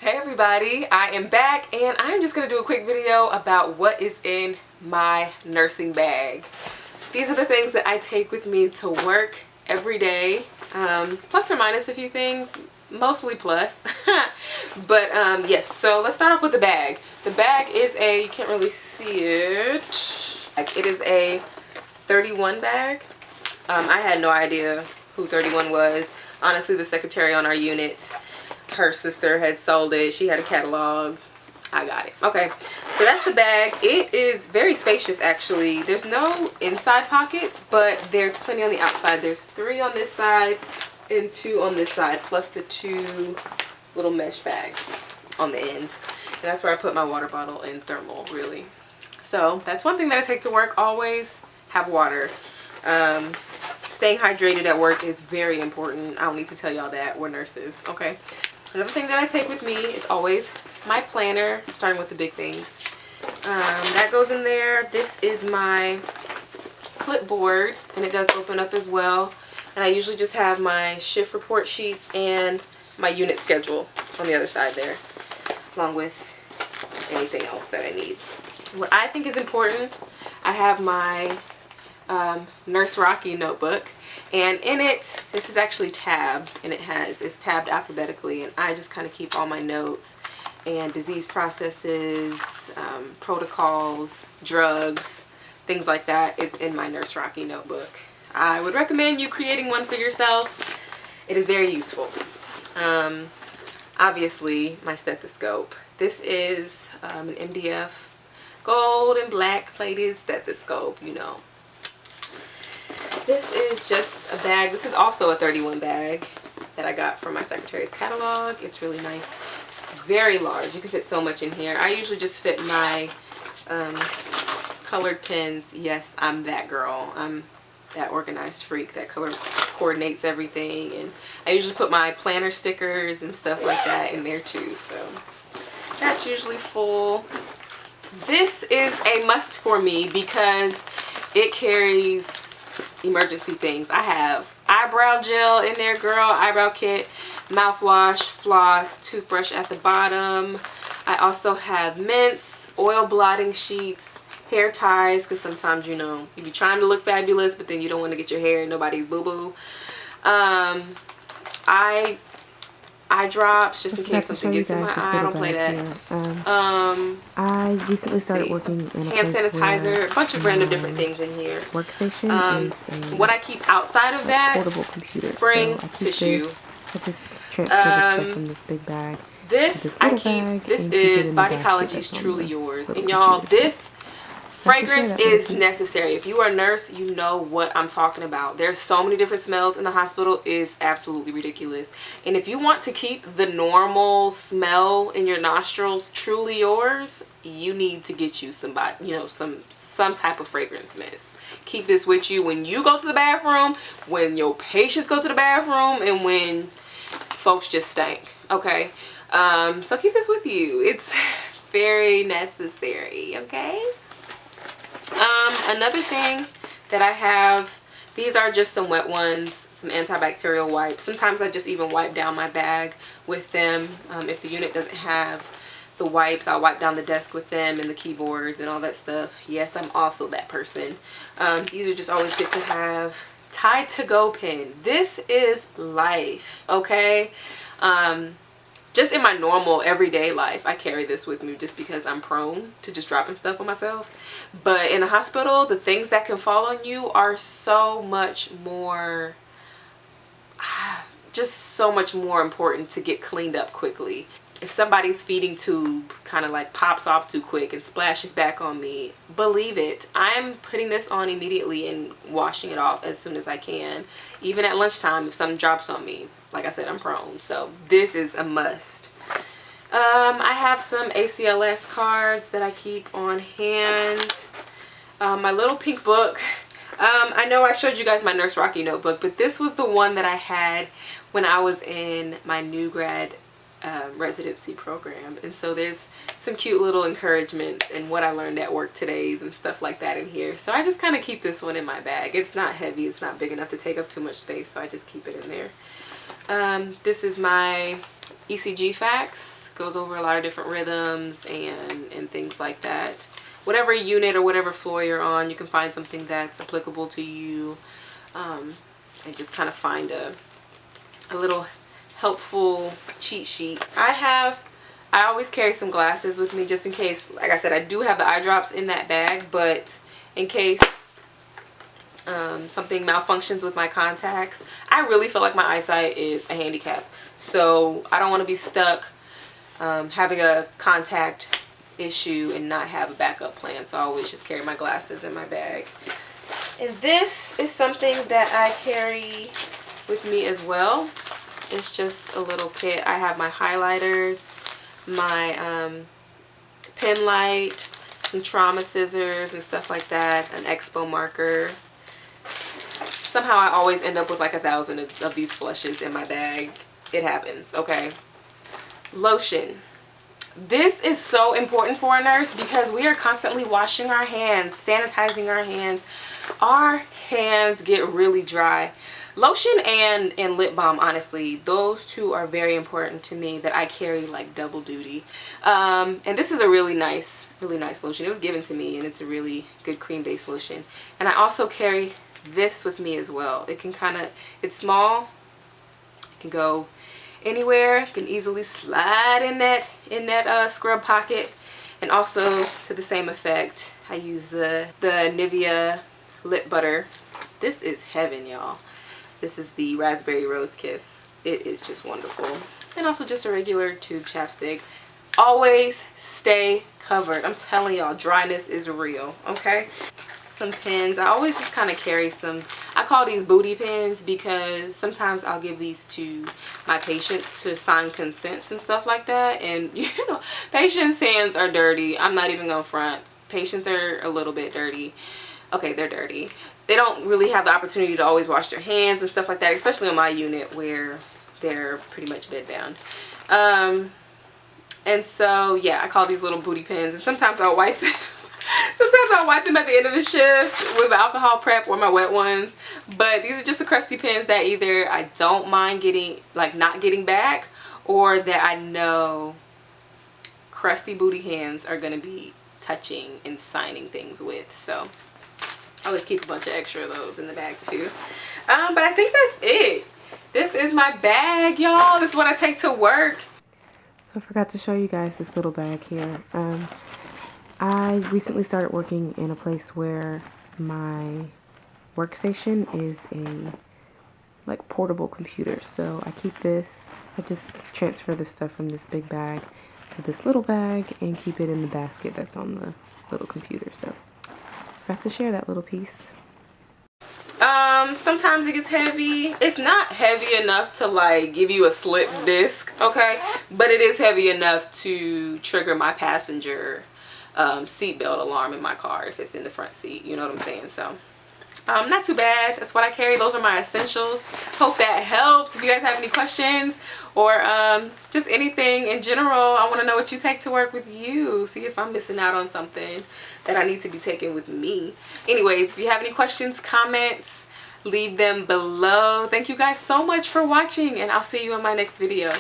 Hey everybody, I am back and I'm just going to do a quick video about what is in my nursing bag. These are the things that I take with me to work every day, plus or minus a few things, mostly plus. But yes, so let's start off with the bag. The bag is you can't really see it, it is a 31 bag. I had no idea who 31 was. Honestly, the secretary on our unit, her sister had sold it. She had a catalog. I got it. Okay, so that's the bag. It is very spacious actually. There's no inside pockets, but there's plenty on the outside. There's 3 on this side and 2 on this side, plus the 2 little mesh bags on the ends. And that's where I put my water bottle and thermal, really. So that's one thing that I take to work. Always have water. Staying hydrated at work is very important. I don't need to tell y'all that. We're nurses, okay? Another thing that I take with me is always my planner, starting with the big things. That goes in there. This is my clipboard, and it does open up as well. And I usually just have my shift report sheets and my unit schedule on the other side there, along with anything else that I need. What I think is important, I have my Nurse Rocky notebook, and in it, this is actually tabbed, and it's tabbed alphabetically, and I just kind of keep all my notes and disease processes, protocols, drugs, things like that. It's in my Nurse Rocky notebook. I would recommend you creating one for yourself. It is very useful. Obviously, my stethoscope. This is an MDF gold and black plated stethoscope, you know. This is just a bag. This is also a 31 bag that I got from my secretary's catalog. It's really nice. Very large. You can fit so much in here. I usually just fit my colored pens. Yes, I'm that girl. I'm that organized freak that color coordinates everything. And I usually put my planner stickers and stuff like that in there too. So that's usually full. This is a must for me because it carries emergency things. I have eyebrow gel in there, girl, eyebrow kit, mouthwash, floss, toothbrush at the bottom. I also have mints, oil blotting sheets, hair ties, because sometimes, you know, you be trying to look fabulous, but then you don't want to get your hair in nobody's boo-boo. Eye drops, just in case something gets in my eye. I don't play that. I recently started working in a hand sanitizer, a bunch of random different things in here. Workstation is what I keep outside of that, portable computer. spring so tissue. I just transfer the stuff from this big bag. This I keep. This is Bodycology's Truly Yours, and y'all, this fragrance is necessary. If you are a nurse, you know what I'm talking about. There's so many different smells in the hospital. It's absolutely ridiculous. And if you want to keep the normal smell in your nostrils truly yours, you need to get you somebody, you know, some type of fragrance mist. Keep this with you when you go to the bathroom, when your patients go to the bathroom, and when folks just stink. Okay, so keep this with you. It's very necessary. Okay. Another thing that I have, these are just some wet ones, some antibacterial wipes. Sometimes I just even wipe down my bag with them. If the unit doesn't have the wipes, I'll wipe down the desk with them and the keyboards and all that stuff. Yes, I'm also that person. These are just always good to have. Tide to go pen. This is life, okay? Just in my normal everyday life, I carry this with me just because I'm prone to just dropping stuff on myself. But in a hospital, the things that can fall on you are so much more, just so much more important to get cleaned up quickly. If somebody's feeding tube kind of like pops off too quick and splashes back on me, believe it, I'm putting this on immediately and washing it off as soon as I can. Even at lunchtime, if something drops on me. Like I said, I'm prone, so this is a must. I have some ACLS cards that I keep on hand. My little pink book. I know I showed you guys my Nurse Rocky notebook, but this was the one that I had when I was in my new grad residency program. And so there's some cute little encouragements and what I learned at work today's and stuff like that in here. So I just kind of keep this one in my bag. It's not heavy. It's not big enough to take up too much space, so I just keep it in there. This is my ECG facts. goes over a lot of different rhythms and things like that. Whatever unit or whatever floor you're on, you can find something that's applicable to you, and just kind of find a little helpful cheat sheet. I always carry some glasses with me just in case. Like I said, I do have the eye drops in that bag, but in case something malfunctions with my contacts. I really feel like my eyesight is a handicap, so I don't want to be stuck having a contact issue and not have a backup plan. So I always just carry my glasses in my bag. And this is something that I carry with me as well. It's just a little kit. I have my highlighters, my pen light, some trauma scissors and stuff like that, an expo marker. Somehow I always end up with like 1,000 of these flushes in my bag. It happens, okay? Lotion. This is so important for a nurse because we are constantly washing our hands, sanitizing our hands. Our hands get really dry. Lotion and lip balm, honestly, those two are very important to me, that I carry like double duty. And this is a really nice lotion. It was given to me, and it's a really good cream-based lotion. And I also carry this with me as well. It can it's small. It can go anywhere. It can easily slide in that scrub pocket. And also, to the same effect, I use the Nivea Lip Butter. This is heaven, y'all. This is the Raspberry Rose Kiss. It is just wonderful. And also just a regular tube chapstick. Always stay covered. I'm telling y'all, dryness is real, okay? Some pens. I always just kind of carry some, I call these booty pens because sometimes I'll give these to my patients to sign consents and stuff like that. And you know, patients' hands are dirty. I'm not even gonna front. Patients are a little bit dirty. Okay, they're dirty. They don't really have the opportunity to always wash their hands and stuff like that, especially on my unit where they're pretty much bed bound. And so yeah, I call these little booty pens, and sometimes I'll wipe them. Sometimes I'll wipe them at the end of the shift with alcohol prep or my wet ones. But these are just the crusty pens that either I don't mind getting, like not getting back, or that I know crusty booty hands are gonna be touching and signing things with. So I always keep a bunch of extra of those in the bag too. But I think that's it. This is my bag, y'all. This is what I take to work. So I forgot to show you guys this little bag here. I recently started working in a place where my workstation is a like portable computer. So I keep this, I just transfer this stuff from this big bag to this little bag and keep it in the basket that's on the little computer. So I forgot to share that little piece. Sometimes it gets heavy. It's not heavy enough to like give you a slip disc, okay? But it is heavy enough to trigger my passenger seatbelt alarm in my car if it's in the front seat, you know what I'm saying? So not too bad. That's what I carry. Those are my essentials. Hope that helps. If you guys have any questions or just anything in general, I want to know what you take to work with you. See if I'm missing out on something that I need to be taking with me. Anyways, if you have any questions, comments, leave them below. Thank you guys so much for watching, and I'll see you in my next video.